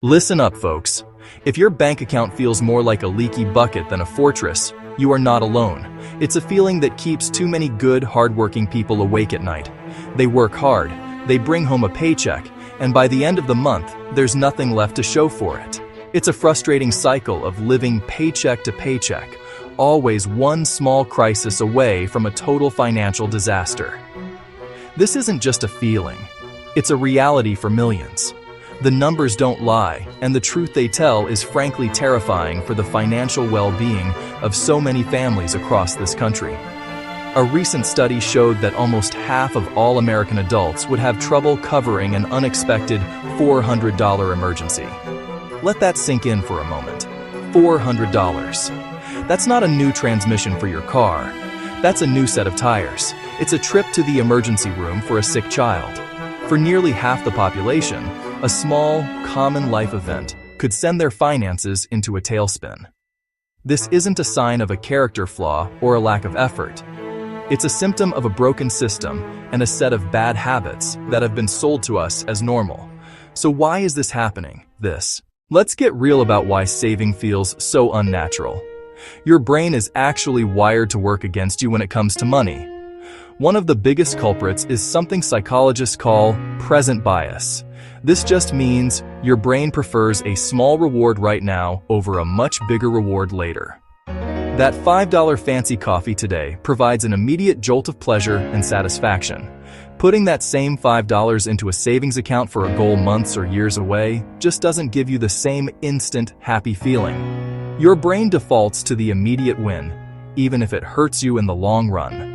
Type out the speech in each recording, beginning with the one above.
Listen up, folks. If your bank account feels more like a leaky bucket than a fortress, you are not alone. It's a feeling that keeps too many good, hardworking people awake at night. They work hard, they bring home a paycheck, and by the end of the month, there's nothing left to show for it. It's a frustrating cycle of living paycheck to paycheck, always one small crisis away from a total financial disaster. This isn't just a feeling, it's a reality for millions. The numbers don't lie, and the truth they tell is frankly terrifying for the financial well-being of so many families across this country. A recent study showed that almost half of all American adults would have trouble covering an unexpected $400 emergency. Let that sink in for a moment. $400. That's not a new transmission for your car. That's a new set of tires. It's a trip to the emergency room for a sick child. For nearly half the population, a small, common life event could send their finances into a tailspin. This isn't a sign of a character flaw or a lack of effort. It's a symptom of a broken system and a set of bad habits that have been sold to us as normal. So why is this happening? Let's get real about why saving feels so unnatural. Your brain is actually wired to work against you when it comes to money. One of the biggest culprits is something psychologists call present bias. This just means your brain prefers a small reward right now over a much bigger reward later. That $5 fancy coffee today provides an immediate jolt of pleasure and satisfaction. Putting that same $5 into a savings account for a goal months or years away just doesn't give you the same instant happy feeling. Your brain defaults to the immediate win, even if it hurts you in the long run.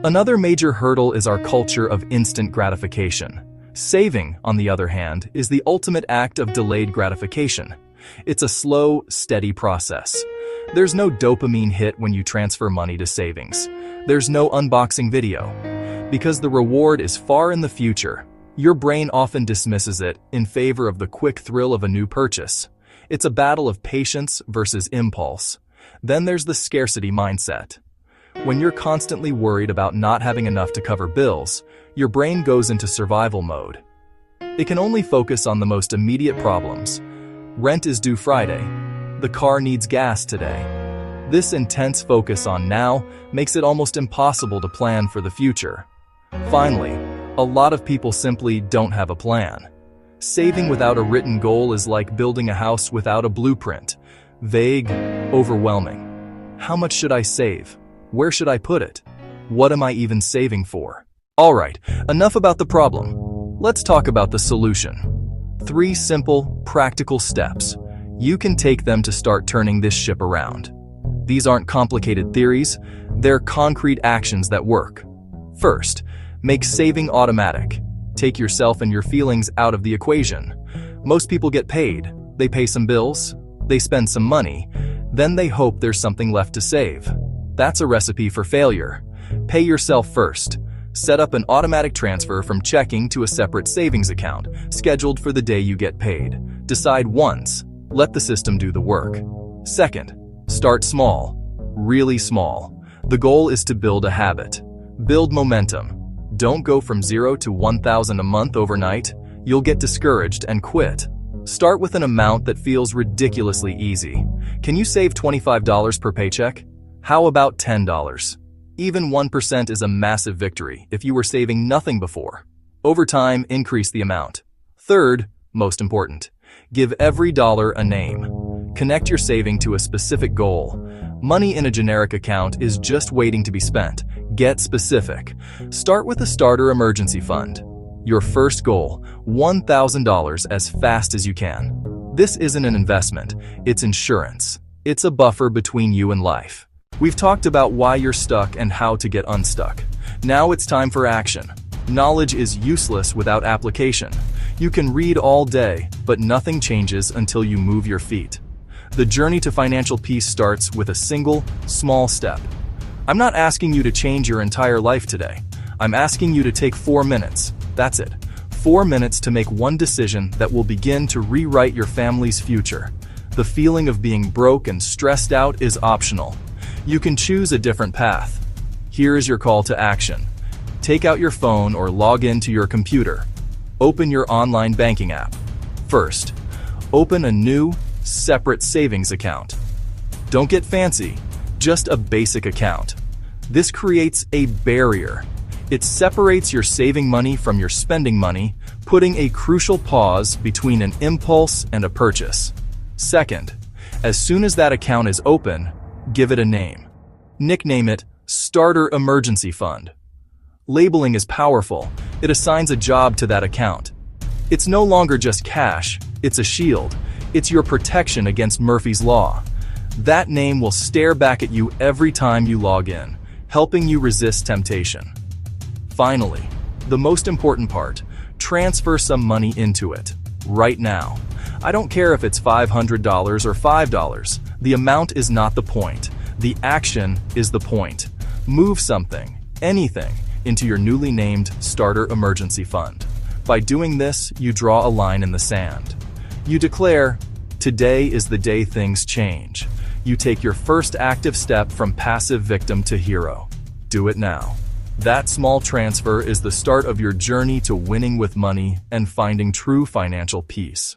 Another major hurdle is our culture of instant gratification. Saving, on the other hand, is the ultimate act of delayed gratification. It's a slow, steady process. There's no dopamine hit when you transfer money to savings. There's no unboxing video. Because the reward is far in the future, your brain often dismisses it in favor of the quick thrill of a new purchase. It's a battle of patience versus impulse. Then there's the scarcity mindset. When you're constantly worried about not having enough to cover bills, your brain goes into survival mode. It can only focus on the most immediate problems. Rent is due Friday. The car needs gas today. This intense focus on now makes it almost impossible to plan for the future. Finally, a lot of people simply don't have a plan. Saving without a written goal is like building a house without a blueprint. Vague, overwhelming. How much should I save? Where should I put it? What am I even saving for? Alright, enough about the problem. Let's talk about the solution. 3 simple, practical steps. You can take them to start turning this ship around. These aren't complicated theories, they're concrete actions that work. First, make saving automatic. Take yourself and your feelings out of the equation. Most people get paid, they pay some bills, they spend some money, then they hope there's something left to save. That's a recipe for failure. Pay yourself first. Set up an automatic transfer from checking to a separate savings account, scheduled for the day you get paid. Decide once. Let the system do the work. Second, start small. Really small. The goal is to build a habit. Build momentum. Don't go from 0 to 1,000 a month overnight. You'll get discouraged and quit. Start with an amount that feels ridiculously easy. Can you save $25 per paycheck? How about $10? Even 1% is a massive victory if you were saving nothing before. Over time, increase the amount. Third, most important, give every dollar a name. Connect your saving to a specific goal. Money in a generic account is just waiting to be spent. Get specific. Start with a starter emergency fund. Your first goal, $1,000 as fast as you can. This isn't an investment, it's insurance. It's a buffer between you and life. We've talked about why you're stuck and how to get unstuck. Now it's time for action. Knowledge is useless without application. You can read all day, but nothing changes until you move your feet. The journey to financial peace starts with a single, small step. I'm not asking you to change your entire life today. I'm asking you to take 4 minutes. That's it. 4 minutes to make one decision that will begin to rewrite your family's future. The feeling of being broke and stressed out is optional. You can choose a different path. Here is your call to action. Take out your phone or log into your computer. Open your online banking app. First, Open a new, separate savings account. Don't get fancy, just a basic account. This creates a barrier. It separates your saving money from your spending money, putting a crucial pause between an impulse and a purchase. Second, as soon as that account is open, give it a name. Nickname it Starter Emergency Fund. Labeling is powerful. It assigns a job to that account. It's no longer just cash, it's a shield. It's your protection against Murphy's Law. That name will stare back at you every time you log in, helping you resist temptation. Finally, the most important part, transfer some money into it, right now. I don't care if it's $500 or $5. The amount is not the point. The action is the point. Move something, anything, into your newly named Starter Emergency Fund. By doing this, you draw a line in the sand. You declare, today is the day things change. You take your first active step from passive victim to hero. Do it now. That small transfer is the start of your journey to winning with money and finding true financial peace.